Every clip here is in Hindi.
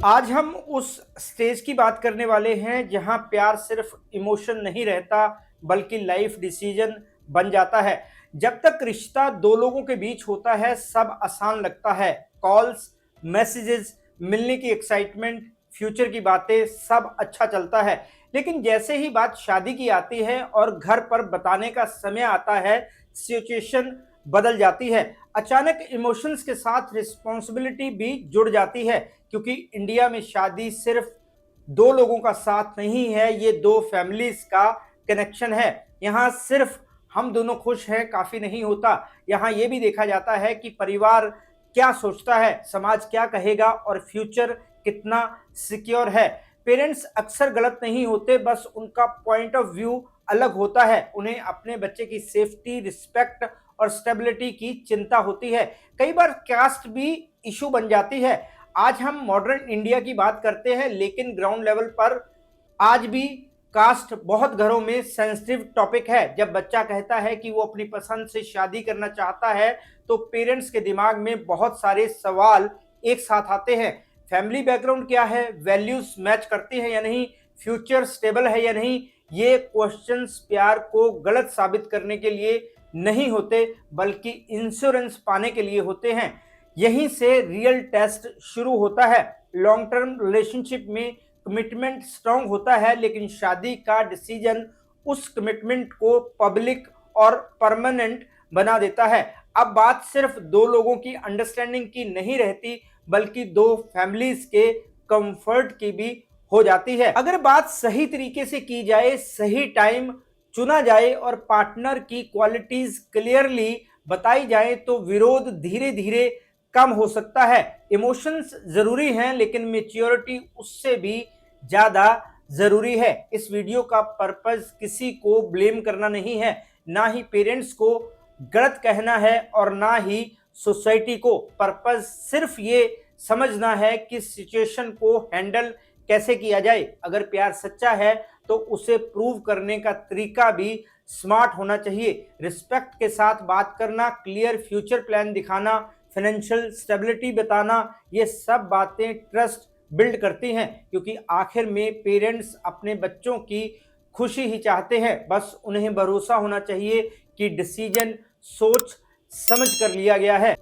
आज हम उस स्टेज की बात करने वाले हैं जहां प्यार सिर्फ इमोशन नहीं रहता बल्कि लाइफ डिसीजन बन जाता है। जब तक रिश्ता दो लोगों के बीच होता है सब आसान लगता है। कॉल्स, मैसेजेस, मिलने की एक्साइटमेंट, फ्यूचर की बातें सब अच्छा चलता है। लेकिन जैसे ही बात शादी की आती है और घर पर बताने का समय आता है, सिचुएशन बदल जाती है। अचानक इमोशंस के साथ रिस्पॉन्सिबिलिटी भी जुड़ जाती है, क्योंकि इंडिया में शादी सिर्फ दो लोगों का साथ नहीं है, ये दो फैमिलीज का कनेक्शन है। यहाँ सिर्फ हम दोनों खुश हैं काफी नहीं होता। यहाँ ये भी देखा जाता है कि परिवार क्या सोचता है, समाज क्या कहेगा और फ्यूचर कितना सिक्योर है। पेरेंट्स अक्सर गलत नहीं होते, बस उनका पॉइंट ऑफ व्यू अलग होता है। उन्हें अपने बच्चे की सेफ्टी, रिस्पेक्ट और स्टेबिलिटी की चिंता होती है। कई बार कास्ट भी इशू बन जाती है। आज हम मॉडर्न इंडिया की बात करते हैं, लेकिन ग्राउंड लेवल पर आज भी कास्ट बहुत घरों में सेंसिटिव टॉपिक है। जब बच्चा कहता है कि वो अपनी पसंद से शादी करना चाहता है, तो पेरेंट्स के दिमाग में बहुत सारे सवाल एक साथ आते हैं। फैमिली बैकग्राउंड क्या है, वैल्यूज मैच करती है या नहीं, फ्यूचर स्टेबल है या नहीं। ये क्वेश्चंस प्यार को गलत साबित करने के लिए नहीं होते, बल्कि इंश्योरेंस पाने के लिए होते हैं। यहीं से रियल टेस्ट शुरू होता है। लॉन्ग टर्म रिलेशनशिप में कमिटमेंट स्ट्रांग होता है, लेकिन शादी का डिसीजन उस कमिटमेंट को पब्लिक और परमानेंट बना देता है। अब बात सिर्फ दो लोगों की अंडरस्टैंडिंग की नहीं रहती, बल्कि दो फैमिलीज के कंफर्ट की भी हो जाती है। अगर बात सही तरीके से की जाए, सही टाइम चुना जाए और पार्टनर की क्वालिटीज क्लियरली बताई जाए, तो विरोध धीरे धीरे कम हो सकता है। इमोशंस जरूरी हैं, लेकिन मैच्योरिटी उससे भी ज्यादा जरूरी है। इस वीडियो का पर्पस किसी को ब्लेम करना नहीं है, ना ही पेरेंट्स को गलत कहना है और ना ही सोसाइटी को। पर्पस सिर्फ ये समझना है कि सिचुएशन को हैंडल कैसे किया जाए। अगर प्यार सच्चा है तो उसे प्रूव करने का तरीका भी स्मार्ट होना चाहिए। रिस्पेक्ट के साथ बात करना, क्लियर फ्यूचर प्लान दिखाना, फाइनेंशियल स्टेबिलिटी बताना, ये सब बातें ट्रस्ट बिल्ड करती हैं। क्योंकि आखिर में पेरेंट्स अपने बच्चों की खुशी ही चाहते हैं। बस उन्हें भरोसा होना चाहिए कि डिसीजन सोच समझ कर लिया गया है।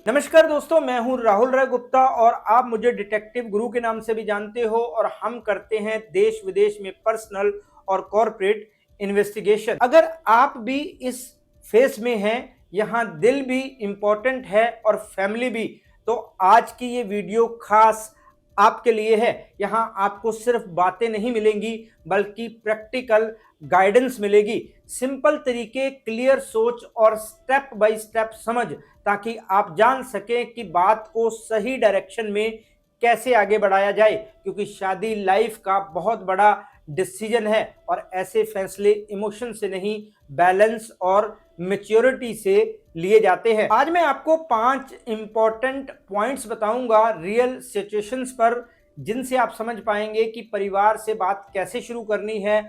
नमस्कार दोस्तों, मैं हूं राहुल राय गुप्ता और आप मुझे डिटेक्टिव गुरु के नाम से भी जानते हो। और हम करते हैं देश विदेश में पर्सनल और कॉर्पोरेट इन्वेस्टिगेशन। अगर आप भी इस फेस में हैं, यहाँ दिल भी इंपॉर्टेंट है और फैमिली भी, तो आज की ये वीडियो खास आपके लिए है। यहाँ आपको सिर्फ बातें नहीं मिलेंगी, बल्कि प्रैक्टिकल गाइडेंस मिलेगी। सिंपल तरीके, क्लियर सोच और स्टेप बाय स्टेप समझ, ताकि आप जान सकें कि बात को सही डायरेक्शन में कैसे आगे बढ़ाया जाए। क्योंकि शादी लाइफ का बहुत बड़ा डिसीजन है और ऐसे फैसले इमोशन से नहीं, बैलेंस और मैच्योरिटी से लिए जाते हैं। आज मैं आपको 5 इंपॉर्टेंट पॉइंट्स बताऊंगा रियल सिचुएशंस पर, जिनसे आप समझ पाएंगे कि परिवार से बात कैसे शुरू करनी है,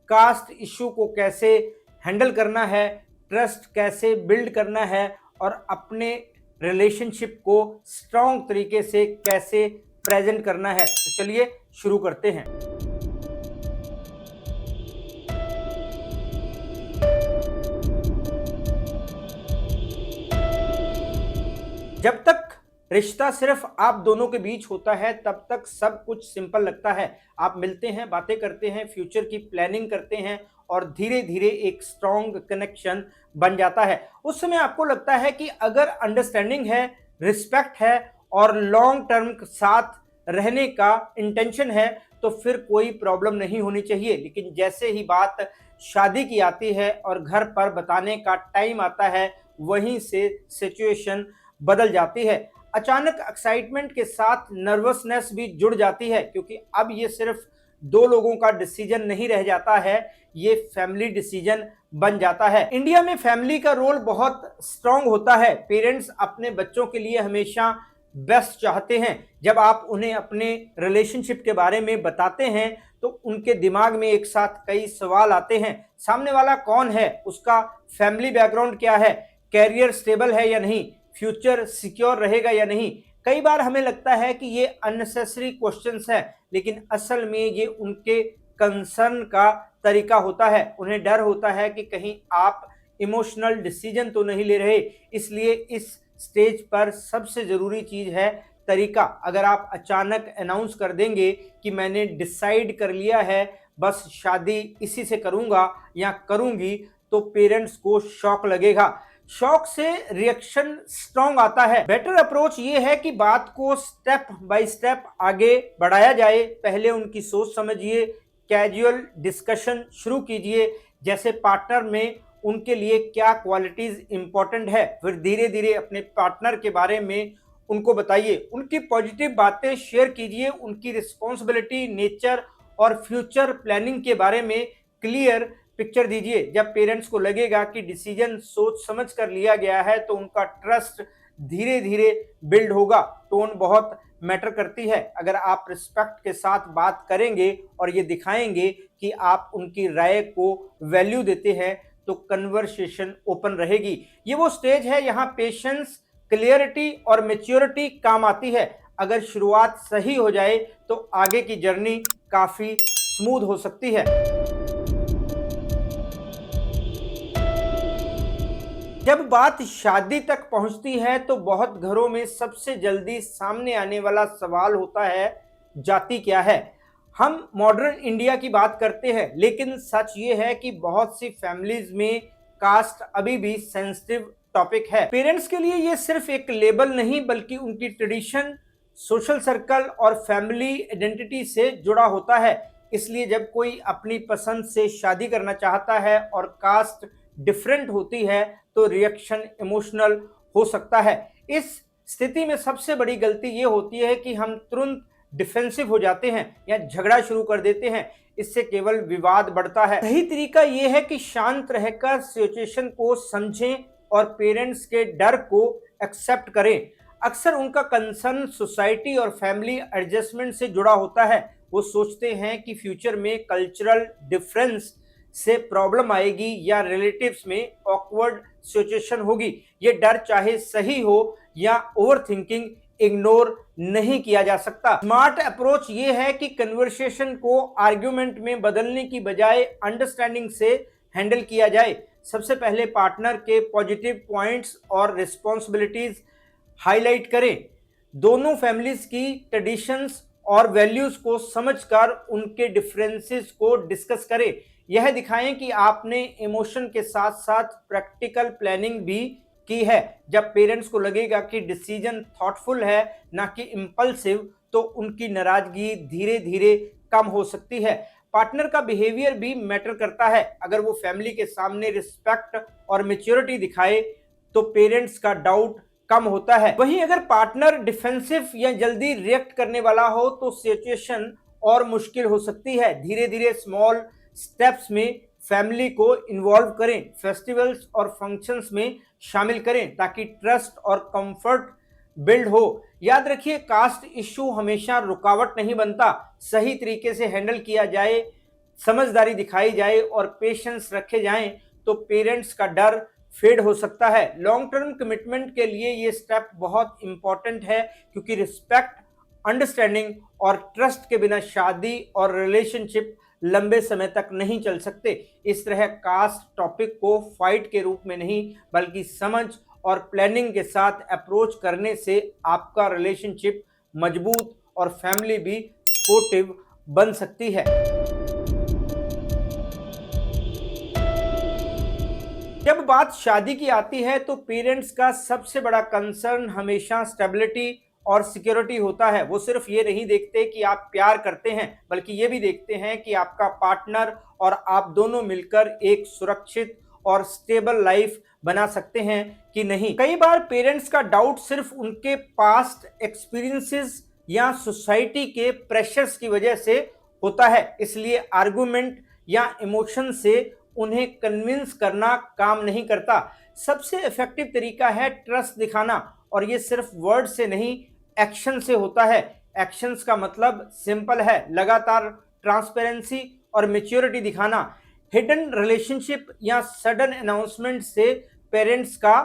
कास्ट इशू को कैसे हैंडल करना है, ट्रस्ट कैसे बिल्ड करना है और अपने रिलेशनशिप को स्ट्रॉन्ग तरीके से कैसे प्रेजेंट करना है। तो चलिए शुरू करते हैं। जब तक रिश्ता सिर्फ आप दोनों के बीच होता है, तब तक सब कुछ सिंपल लगता है। आप मिलते हैं, बातें करते हैं, फ्यूचर की प्लानिंग करते हैं और धीरे धीरे एक स्ट्रॉन्ग कनेक्शन बन जाता है। उस समय आपको लगता है कि अगर अंडरस्टैंडिंग है, रिस्पेक्ट है और लॉन्ग टर्म साथ रहने का इंटेंशन है, तो फिर कोई प्रॉब्लम नहीं होनी चाहिए। लेकिन जैसे ही बात शादी की आती है और घर पर बताने का टाइम आता है, वहीं से सिचुएशन बदल जाती है। अचानक एक्साइटमेंट के साथ नर्वसनेस भी जुड़ जाती है, क्योंकि अब ये सिर्फ दो लोगों का डिसीजन नहीं रह जाता है, ये फैमिली डिसीजन बन जाता है। इंडिया में फैमिली का रोल बहुत स्ट्रांग होता है। पेरेंट्स अपने बच्चों के लिए हमेशा बेस्ट चाहते हैं। जब आप उन्हें अपने रिलेशनशिप के बारे में बताते हैं, तो उनके दिमाग में एक साथ कई सवाल आते हैं। सामने वाला कौन है, उसका फैमिली बैकग्राउंड क्या है, कैरियर स्टेबल है या नहीं, फ्यूचर सिक्योर रहेगा या नहीं। कई बार हमें लगता है कि ये अननेसेसरी क्वेश्चंस हैं, लेकिन असल में ये उनके कंसर्न का तरीका होता है। उन्हें डर होता है कि कहीं आप इमोशनल डिसीजन तो नहीं ले रहे। इसलिए इस स्टेज पर सबसे ज़रूरी चीज़ है तरीका। अगर आप अचानक अनाउंस कर देंगे कि मैंने डिसाइड कर लिया है, बस शादी इसी से करूँगा या करूँगी, तो पेरेंट्स को शॉक लगेगा। शॉक से रिएक्शन स्ट्रांग आता है। बेटर अप्रोच ये है कि बात को स्टेप बाय स्टेप आगे बढ़ाया जाए। पहले उनकी सोच समझिए, कैजुअल डिस्कशन शुरू कीजिए, जैसे पार्टनर में उनके लिए क्या क्वालिटीज इंपॉर्टेंट है। फिर धीरे धीरे अपने पार्टनर के बारे में उनको बताइए, उनकी पॉजिटिव बातें शेयर कीजिए, उनकी रिस्पॉन्सिबिलिटी, नेचर और फ्यूचर प्लानिंग के बारे में क्लियर पिक्चर दीजिए। जब पेरेंट्स को लगेगा कि डिसीजन सोच समझ कर लिया गया है, तो उनका ट्रस्ट धीरे धीरे बिल्ड होगा। टोन बहुत मैटर करती है। अगर आप रिस्पेक्ट के साथ बात करेंगे और ये दिखाएंगे कि आप उनकी राय को वैल्यू देते हैं, तो कन्वर्सेशन ओपन रहेगी। ये वो स्टेज है यहाँ पेशेंस, क्लियरिटी और मैच्योरिटी काम आती है। अगर शुरुआत सही हो जाए तो आगे की जर्नी काफी स्मूथ हो सकती है। जब बात शादी तक पहुंचती है तो बहुत घरों में सबसे जल्दी सामने आने वाला सवाल होता है, जाति क्या है। हम मॉडर्न इंडिया की बात करते हैं, लेकिन सच ये है कि बहुत सी फैमिलीज में कास्ट अभी भी सेंसिटिव टॉपिक है। पेरेंट्स के लिए ये सिर्फ एक लेबल नहीं, बल्कि उनकी ट्रेडिशन, सोशल सर्कल और फैमिली आइडेंटिटी से जुड़ा होता है। इसलिए जब कोई अपनी पसंद से शादी करना चाहता है और कास्ट डिफरेंट होती है, तो रिएक्शन इमोशनल हो सकता है। इस स्थिति में सबसे बड़ी गलती ये होती है कि हम तुरंत डिफेंसिव हो जाते हैं या झगड़ा शुरू कर देते हैं। इससे केवल विवाद बढ़ता है। सही तरीका यह है कि शांत रहकर सिचुएशन को समझें और पेरेंट्स के डर को एक्सेप्ट करें। अक्सर उनका कंसर्न सोसाइटी और फैमिली एडजस्टमेंट से जुड़ा होता है। वो सोचते हैं कि फ्यूचर में कल्चरल डिफरेंस से प्रॉब्लम आएगी या रिलेटिव्स में ऑकवर्ड सिचुएशन होगी। ये डर चाहे सही हो या ओवरथिंकिंग, इग्नोर नहीं किया जा सकता। स्मार्ट अप्रोच ये है कि कन्वर्सेशन को आर्ग्यूमेंट में बदलने की बजाय अंडरस्टैंडिंग से हैंडल किया जाए। सबसे पहले पार्टनर के पॉजिटिव पॉइंट्स और रिस्पॉन्सिबिलिटीज हाईलाइट करें। दोनों फैमिलीज की ट्रेडिशंस और वैल्यूज को समझकर उनके डिफरेंसेस को डिस्कस करें। यह दिखाएं कि आपने इमोशन के साथ साथ प्रैक्टिकल प्लानिंग भी की है। जब पेरेंट्स को लगेगा कि डिसीजन थॉटफुल है, ना कि इम्पल्सिव, तो उनकी नाराजगी धीरे धीरे कम हो सकती है। पार्टनर का बिहेवियर भी मैटर करता है। अगर वो फैमिली के सामने रिस्पेक्ट और मैच्योरिटी दिखाए, तो पेरेंट्स का डाउट कम होता है। वहीं अगर पार्टनर डिफेंसिव या जल्दी रिएक्ट करने वाला हो, तो सिचुएशन और मुश्किल हो सकती है। धीरे धीरे स्मॉल स्टेप्स में फैमिली को इन्वॉल्व करें, फेस्टिवल्स और फंक्शंस में शामिल करें, ताकि ट्रस्ट और कंफर्ट बिल्ड हो। याद रखिए, कास्ट इश्यू हमेशा रुकावट नहीं बनता। सही तरीके से हैंडल किया जाए, समझदारी दिखाई जाए और पेशेंस रखे जाएं, तो पेरेंट्स का डर फेड हो सकता है। लॉन्ग टर्म कमिटमेंट के लिए ये स्टेप बहुत इंपॉर्टेंट है, क्योंकि रिस्पेक्ट, अंडरस्टैंडिंग और ट्रस्ट के बिना शादी और रिलेशनशिप लंबे समय तक नहीं चल सकते। इस तरह कास्ट टॉपिक को फाइट के रूप में नहीं, बल्कि समझ और प्लानिंग के साथ अप्रोच करने से आपका रिलेशनशिप मजबूत और फैमिली भी सपोर्टिव बन सकती है। जब बात शादी की आती है, तो पेरेंट्स का सबसे बड़ा कंसर्न हमेशा स्टेबिलिटी और सिक्योरिटी होता है। वो सिर्फ ये नहीं देखते कि आप प्यार करते हैं, बल्कि ये भी देखते हैं कि आपका पार्टनर और आप दोनों मिलकर एक सुरक्षित और स्टेबल लाइफ बना सकते हैं कि नहीं। कई बार पेरेंट्स का डाउट सिर्फ उनके पास्ट एक्सपीरियंसेस या सोसाइटी के प्रेशर्स की वजह से होता है। इसलिए आर्गुमेंट या इमोशन से उन्हें कन्विंस करना काम नहीं करता। सबसे इफेक्टिव तरीका है ट्रस्ट दिखाना, और ये सिर्फ वर्ड से नहीं, एक्शन से होता है। एक्शंस का मतलब सिंपल है, लगातार ट्रांसपेरेंसी और मैच्योरिटी दिखाना। हिडन रिलेशनशिप या सडन अनाउंसमेंट से पेरेंट्स का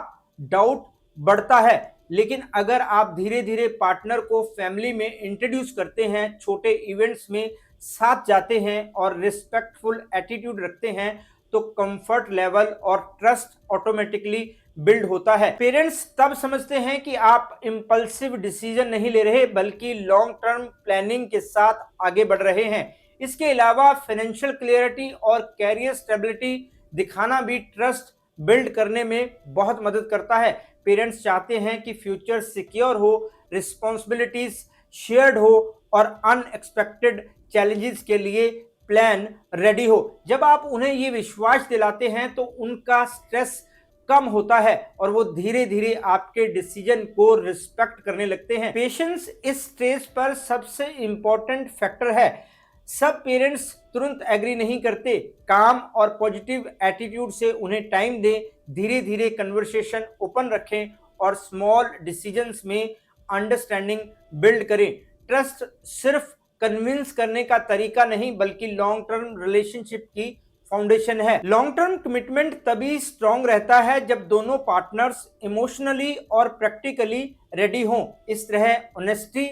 डाउट बढ़ता है। लेकिन अगर आप धीरे धीरे पार्टनर को फैमिली में इंट्रोड्यूस करते हैं, छोटे इवेंट्स में साथ जाते हैं और रिस्पेक्टफुल एटीट्यूड रखते हैं, तो कंफर्ट लेवल और ट्रस्ट ऑटोमेटिकली बिल्ड होता है। पेरेंट्स तब समझते हैं कि आप इंपल्सिव डिसीजन नहीं ले रहे बल्कि लॉन्ग टर्म प्लानिंग के साथ आगे बढ़ रहे हैं। इसके अलावा फाइनेंशियल क्लियरिटी और कैरियर स्टेबिलिटी दिखाना भी ट्रस्ट बिल्ड करने में बहुत मदद करता है। पेरेंट्स चाहते हैं कि फ्यूचर सिक्योर हो, रिस्पॉन्सिबिलिटीज शेयर्ड हो और अनएक्सपेक्टेड चैलेंजेस के लिए प्लान रेडी हो। जब आप उन्हें ये विश्वास दिलाते हैं तो उनका स्ट्रेस कम होता है और वो धीरे धीरे आपके डिसीजन को रिस्पेक्ट करने लगते हैं। पेशेंस इस स्टेज पर सबसे इंपॉर्टेंट फैक्टर है। सब पेरेंट्स तुरंत एग्री नहीं करते। काम और पॉजिटिव एटीट्यूड से उन्हें टाइम दें, धीरे धीरे कन्वर्सेशन ओपन रखें और स्मॉल डिसीजंस में अंडरस्टैंडिंग बिल्ड करें। ट्रस्ट सिर्फ कन्विंस करने का तरीका नहीं बल्कि लॉन्ग टर्म रिलेशनशिप की फाउंडेशन है। लॉन्ग टर्म कमिटमेंट तभी स्ट्रांग रहता है जब दोनों पार्टनर्स इमोशनली और प्रैक्टिकली रेडी हों। इस तरह ऑनेस्टी,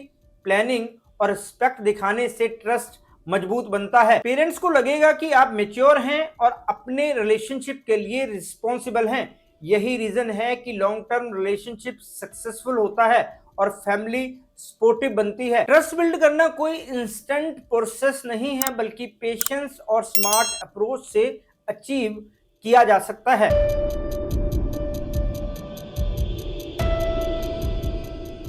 प्लानिंग और रिस्पेक्ट दिखाने से ट्रस्ट मजबूत बनता है। पेरेंट्स को लगेगा कि आप मैच्योर हैं और अपने रिलेशनशिप के लिए रिस्पॉन्सिबल हैं। यही रीजन है कि लॉन्ग टर्म रिलेशनशिप सक्सेसफुल होता है और फैमिली सपोर्टिव बनती है। ट्रस्ट बिल्ड करना कोई इंस्टेंट प्रोसेस नहीं है बल्कि पेशेंस और स्मार्ट अप्रोच से अचीव किया जा सकता है।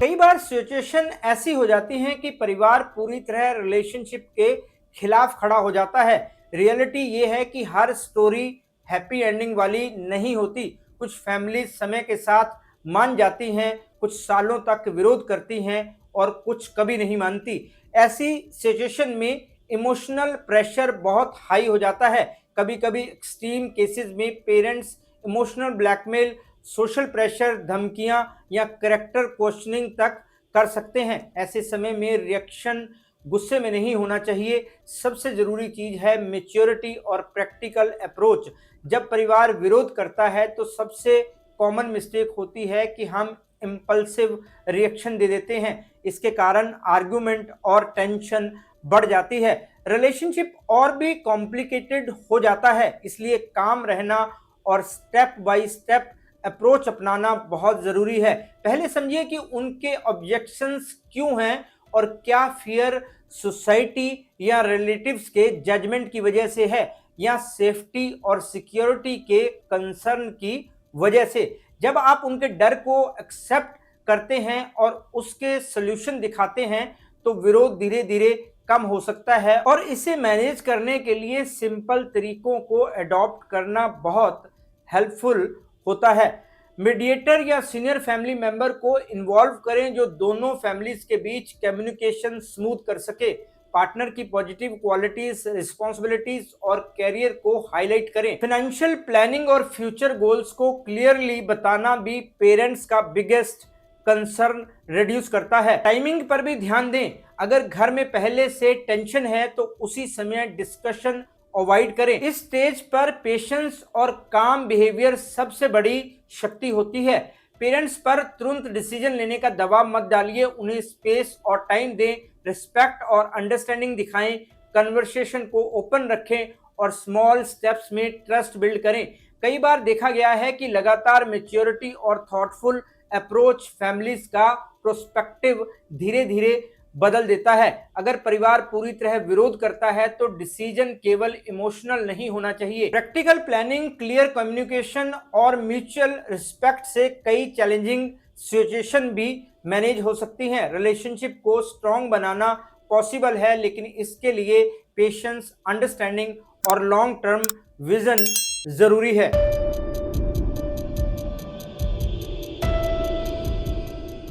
कई बार सिचुएशन ऐसी हो जाती है कि परिवार पूरी तरह रिलेशनशिप के खिलाफ खड़ा हो जाता है। रियलिटी ये है कि हर स्टोरी हैप्पी एंडिंग वाली नहीं होती। कुछ फैमिली समय के साथ मान जाती हैं, कुछ सालों तक विरोध करती हैं और कुछ कभी नहीं मानती। ऐसी सिचुएशन में इमोशनल प्रेशर बहुत हाई हो जाता है। कभी कभी एक्सट्रीम केसेस में parents emotional blackmail, social pressure, धमकियां या कैरेक्टर क्वेश्चनिंग तक कर सकते हैं। ऐसे समय में रिएक्शन गुस्से में नहीं होना चाहिए। सबसे जरूरी चीज है मैच्योरिटी और प्रैक्टिकल अप्रोच। जब परिवार विरोध करता है तो सबसे कॉमन मिस्टेक होती है कि हम इम्पल्सिव रिएक्शन दे देते हैं। इसके कारण आर्गुमेंट और टेंशन बढ़ जाती है, रिलेशनशिप और भी कॉम्प्लिकेटेड हो जाता है। इसलिए काम रहना और स्टेप बाय स्टेप अप्रोच अपनाना बहुत ज़रूरी है। पहले समझिए कि उनके ऑब्जेक्शंस क्यों हैं और क्या फियर सोसाइटी या रिलेटिव्स के जजमेंट की वजह से है या सेफ्टी और सिक्योरिटी के कंसर्न की वजह से। जब आप उनके डर को एक्सेप्ट करते हैं और उसके सॉल्यूशन दिखाते हैं तो विरोध धीरे धीरे कम हो सकता है। और इसे मैनेज करने के लिए सिंपल तरीकों को अडॉप्ट करना बहुत हेल्पफुल होता है। मीडिएटर या सीनियर फैमिली मेंबर को इन्वॉल्व करें जो दोनों फैमिलीज के बीच कम्युनिकेशन स्मूथ कर सके। पार्टनर की पॉजिटिव क्वालिटीज, रिस्पॉन्सिबिलिटीज और कैरियर को हाईलाइट करें। फाइनेंशियल प्लानिंग और फ्यूचर गोल्स को क्लियरली बताना भी पेरेंट्स का बिगेस्ट कंसर्न रिड्यूस करता है। टाइमिंग पर भी ध्यान दें। अगर घर में पहले से टेंशन है तो उसी समय डिस्कशन अवॉइड करें। इस स्टेज पर पेशेंस और काम बिहेवियर सबसे बड़ी शक्ति होती है। पेरेंट्स पर तुरंत डिसीजन लेने का दबाव मत डालिए, उन्हें स्पेस और टाइम दें, रिस्पेक्ट और अंडरस्टैंडिंग दिखाएं, कन्वर्सेशन को ओपन रखें और स्मॉल स्टेप्स में ट्रस्ट बिल्ड करें। कई बार देखा गया है कि लगातार मैच्योरिटी और थॉटफुल अप्रोच फैमिलीज का प्रोस्पेक्टिव धीरे धीरे बदल देता है। अगर परिवार पूरी तरह विरोध करता है तो डिसीजन केवल इमोशनल नहीं होना चाहिए। प्रैक्टिकल प्लानिंग, क्लियर कम्युनिकेशन और म्यूचुअल रिस्पेक्ट से कई चैलेंजिंग सिचुएशन भी मैनेज हो सकती हैं। रिलेशनशिप को स्ट्रॉन्ग बनाना पॉसिबल है, लेकिन इसके लिए पेशेंस, अंडरस्टैंडिंग और लॉन्ग टर्म विजन जरूरी है।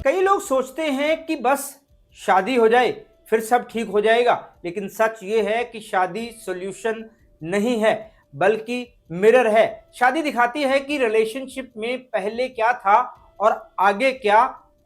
कई लोग सोचते हैं कि बस शादी हो जाए फिर सब ठीक हो जाएगा, लेकिन सच ये है कि शादी सॉल्यूशन नहीं है बल्कि मिरर है। शादी दिखाती है कि रिलेशनशिप में पहले क्या था और आगे क्या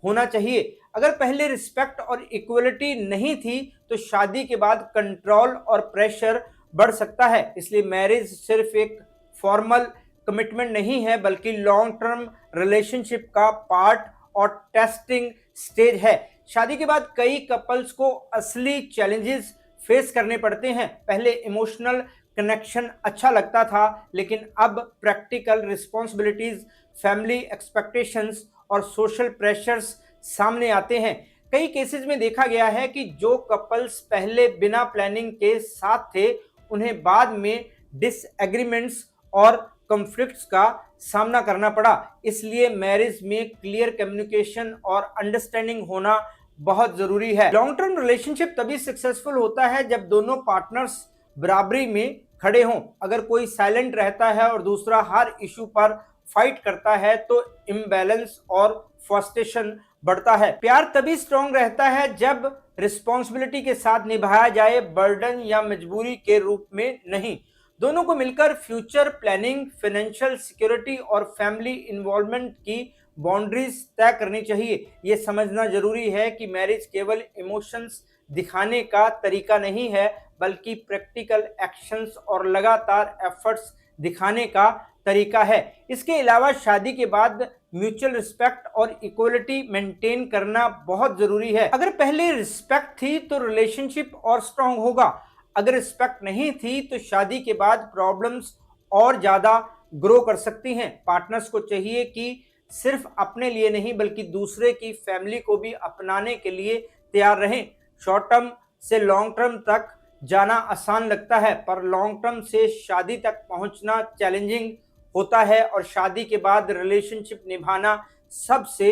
होना चाहिए। अगर पहले रिस्पेक्ट और इक्वलिटी नहीं थी तो शादी के बाद कंट्रोल और प्रेशर बढ़ सकता है। इसलिए मैरिज सिर्फ एक फॉर्मल कमिटमेंट नहीं है बल्कि लॉन्ग टर्म रिलेशनशिप का पार्ट और टेस्टिंग स्टेज है। शादी के बाद कई कपल्स को असली चैलेंजेस फेस करने पड़ते हैं। पहले इमोशनल कनेक्शन अच्छा लगता था, लेकिन अब प्रैक्टिकल रिस्पॉन्सिबिलिटीज, फैमिली एक्सपेक्टेशंस और सोशल प्रेशर्स सामने आते हैं। कई केसेस में देखा गया है कि जो कपल्स पहले बिना प्लानिंग के साथ थे, उन्हें बाद में डिसएग्रीमेंट्स और कॉन्फ्लिक्ट्स का सामना करना पड़ा। इसलिए मैरिज में क्लियर कम्युनिकेशन और अंडरस्टैंडिंग होना बहुत जरूरी है। लॉन्ग टर्म रिलेशनशिप तभी सक्सेसफुल होता है जब दोनों पार्टनर्स बराबरी में खड़े हों। अगर कोई साइलेंट रहता है और दूसरा हर इशू पर फाइट करता है तो इम्बैलेंस और फ्रस्ट्रेशन बढ़ता है। प्यार तभी स्ट्रांग रहता है जब रिस्पॉन्सिबिलिटी के साथ निभाया जाए, बर्डन या मजबूरी के रूप में नहीं। दोनों को मिलकर फ्यूचर प्लानिंग, फाइनेंशियल सिक्योरिटी और फैमिली इन्वॉल्वमेंट की बाउंड्रीज तय करनी चाहिए। ये समझना जरूरी है कि मैरिज केवल इमोशंस दिखाने का तरीका नहीं है, बल्कि प्रैक्टिकल एक्शंस और लगातार एफर्ट्स दिखाने का तरीका है। इसके अलावा शादी के बाद म्यूचुअल रिस्पेक्ट और इक्वलिटी मेंटेन करना बहुत जरूरी है। अगर पहले रिस्पेक्ट थी तो रिलेशनशिप और स्ट्रांग होगा। अगर रिस्पेक्ट नहीं थी तो शादी के बाद प्रॉब्लम्स और ज्यादा ग्रो कर सकती हैं। पार्टनर्स को चाहिए कि सिर्फ अपने लिए नहीं बल्कि दूसरे की फैमिली को भी अपनाने के लिए तैयार रहें। शॉर्ट टर्म से लॉन्ग टर्म तक जाना आसान लगता है, पर लॉन्ग टर्म से शादी तक पहुंचना चैलेंजिंग होता है और शादी के बाद रिलेशनशिप निभाना सबसे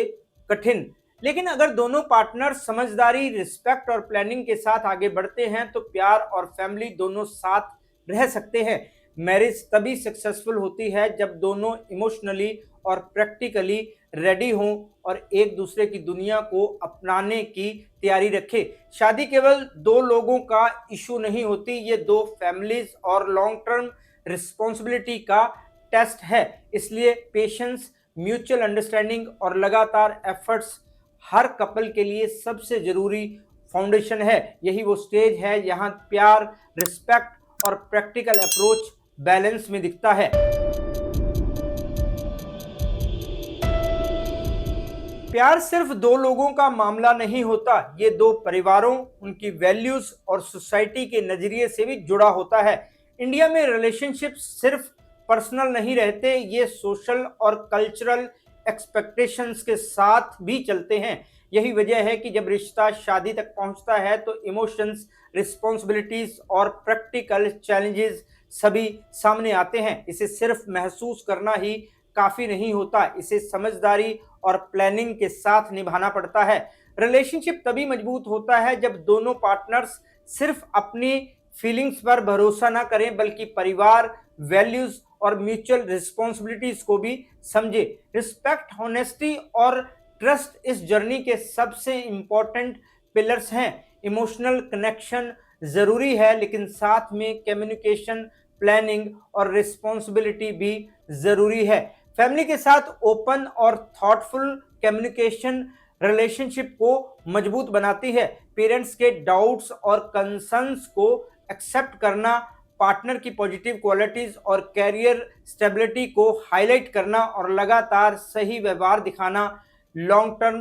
कठिन। लेकिन अगर दोनों पार्टनर समझदारी, रिस्पेक्ट और प्लानिंग के साथ आगे बढ़ते हैं तो प्यार और फैमिली दोनों साथ रह सकते हैं। मैरिज तभी सक्सेसफुल होती है जब दोनों इमोशनली और प्रैक्टिकली रेडी हों और एक दूसरे की दुनिया को अपनाने की तैयारी रखें। शादी केवल दो लोगों का इशू नहीं होती, ये दो फैमिलीज और लॉन्ग टर्म रिस्पॉन्सिबिलिटी का टेस्ट है। इसलिए पेशेंस, म्यूचुअल अंडरस्टैंडिंग और लगातार एफर्ट्स हर कपल के लिए सबसे जरूरी फाउंडेशन है। यही वो स्टेज है जहां प्यार, रिस्पेक्ट और प्रैक्टिकल अप्रोच बैलेंस में दिखता है। प्यार सिर्फ दो लोगों का मामला नहीं होता, ये दो परिवारों, उनकी वैल्यूज और सोसाइटी के नजरिए से भी जुड़ा होता है। इंडिया में रिलेशनशिप सिर्फ पर्सनल नहीं रहते, ये सोशल और कल्चरल एक्सपेक्टेशंस के साथ भी चलते हैं। यही वजह है कि जब रिश्ता शादी तक पहुंचता है तो इमोशंस, रिस्पॉन्सिबिलिटीज और प्रैक्टिकल चैलेंजेस सभी सामने आते हैं। इसे सिर्फ महसूस करना ही काफी नहीं होता, इसे समझदारी और प्लानिंग के साथ निभाना पड़ता है। रिलेशनशिप तभी मजबूत होता है जब दोनों पार्टनर्स सिर्फ अपनी फीलिंग्स पर भरोसा ना करें बल्कि परिवार, वैल्यूज और म्यूचुअल रिस्पॉन्सिबिलिटीज को भी समझे। रिस्पेक्ट, ऑनेस्टी और ट्रस्ट इस जर्नी के सबसे इंपॉर्टेंट पिलर्स हैं। इमोशनल कनेक्शन जरूरी है, लेकिन साथ में कम्युनिकेशन, प्लानिंग और रिस्पॉन्सिबिलिटी भी जरूरी है। फैमिली के साथ ओपन और थॉटफुल कम्युनिकेशन रिलेशनशिप को मजबूत बनाती है। पेरेंट्स के डाउट्स और कंसर्न्स को एक्सेप्ट करना, पार्टनर की पॉजिटिव क्वालिटीज और कैरियर स्टेबिलिटी को हाईलाइट करना और लगातार सही व्यवहार दिखाना लॉन्ग टर्म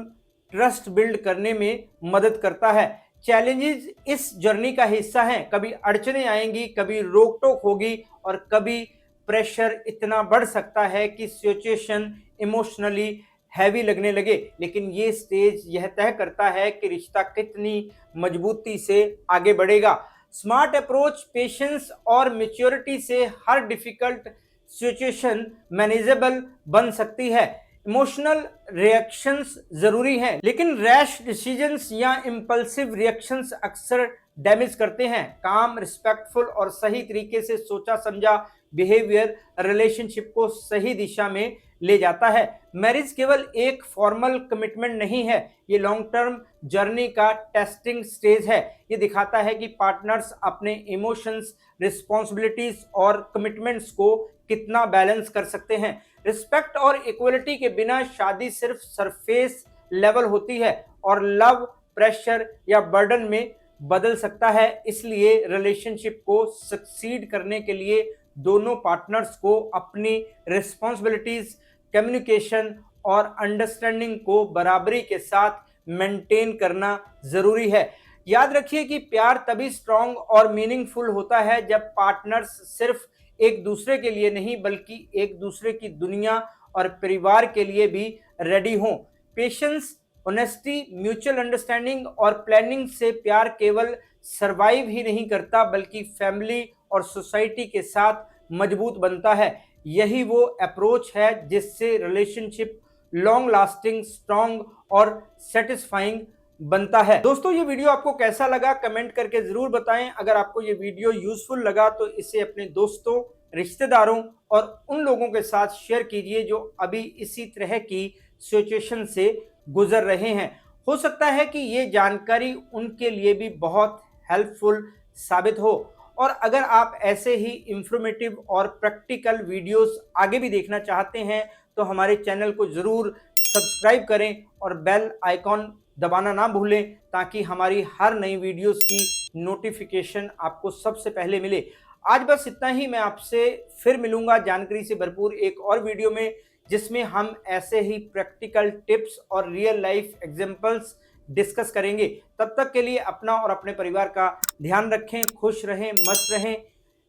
ट्रस्ट बिल्ड करने में मदद करता है। चैलेंजेस इस जर्नी का हिस्सा हैं। कभी अड़चनें आएंगी, कभी रोक टोक होगी और कभी प्रेशर इतना बढ़ सकता है कि सिचुएशन इमोशनली हैवी लगने लगे। लेकिन ये स्टेज यह तय करता है कि रिश्ता कितनी मजबूती से आगे बढ़ेगा। स्मार्ट अप्रोच, पेशेंस और मैच्योरिटी से हर डिफिकल्ट सिचुएशन मैनेजेबल बन सकती है। इमोशनल रिएक्शंस जरूरी हैं, लेकिन रैश डिसीजंस या इंपल्सिव रिएक्शंस अक्सर डैमेज करते हैं। काम, रिस्पेक्टफुल और सही तरीके से सोचा समझा बिहेवियर रिलेशनशिप को सही दिशा में ले जाता है। मैरिज केवल एक फॉर्मल कमिटमेंट नहीं है, ये लॉन्ग टर्म जर्नी का टेस्टिंग स्टेज है। ये दिखाता है कि पार्टनर्स अपने इमोशंस, रिस्पॉन्सिबिलिटीज और कमिटमेंट्स को कितना बैलेंस कर सकते हैं। रिस्पेक्ट और इक्वलिटी के बिना शादी सिर्फ सरफेस लेवल होती है और लव, प्रेशर या बर्डन में बदल सकता है। इसलिए रिलेशनशिप को सक्सीड करने के लिए दोनों पार्टनर्स को अपनी रिस्पॉन्सिबिलिटीज, कम्युनिकेशन और अंडरस्टैंडिंग को बराबरी के साथ मेंटेन करना जरूरी है। याद रखिए कि प्यार तभी स्ट्रांग और मीनिंगफुल होता है जब पार्टनर्स सिर्फ एक दूसरे के लिए नहीं बल्कि एक दूसरे की दुनिया और परिवार के लिए भी रेडी हों। पेशेंस, ऑनेस्टी, म्यूचुअल अंडरस्टैंडिंग और प्लानिंग से प्यार केवल सरवाइव ही नहीं करता बल्कि फैमिली और सोसाइटी के साथ मजबूत बनता है। यही वो अप्रोच है जिससे रिलेशनशिप लॉन्ग लास्टिंग, स्ट्रांग और सेटिस्फाइंग बनता है। दोस्तों, ये वीडियो आपको कैसा लगा कमेंट करके जरूर बताएं। अगर आपको ये वीडियो यूजफुल लगा तो इसे अपने दोस्तों, रिश्तेदारों और उन लोगों के साथ शेयर कीजिए जो अभी इसी तरह की सिचुएशन से गुजर रहे हैं। हो सकता है कि ये जानकारी उनके लिए भी बहुत हेल्पफुल साबित हो। और अगर आप ऐसे ही इंफॉर्मेटिव और प्रैक्टिकल वीडियोस आगे भी देखना चाहते हैं तो हमारे चैनल को ज़रूर सब्सक्राइब करें और बेल आइकॉन दबाना ना भूलें ताकि हमारी हर नई वीडियोस की नोटिफिकेशन आपको सबसे पहले मिले। आज बस इतना ही। मैं आपसे फिर मिलूंगा जानकारी से भरपूर एक और वीडियो में, जिसमें हम ऐसे ही प्रैक्टिकल टिप्स और रियल लाइफ एग्जांपल्स डिस्कस करेंगे। तब तक के लिए अपना और अपने परिवार का ध्यान रखें, खुश रहें, मस्त रहें।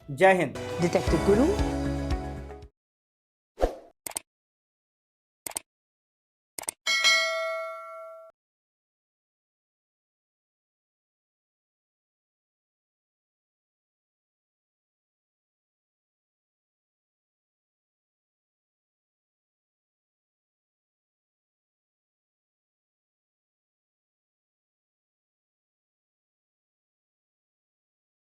जय हिंद। डिटेक्टिव गुरु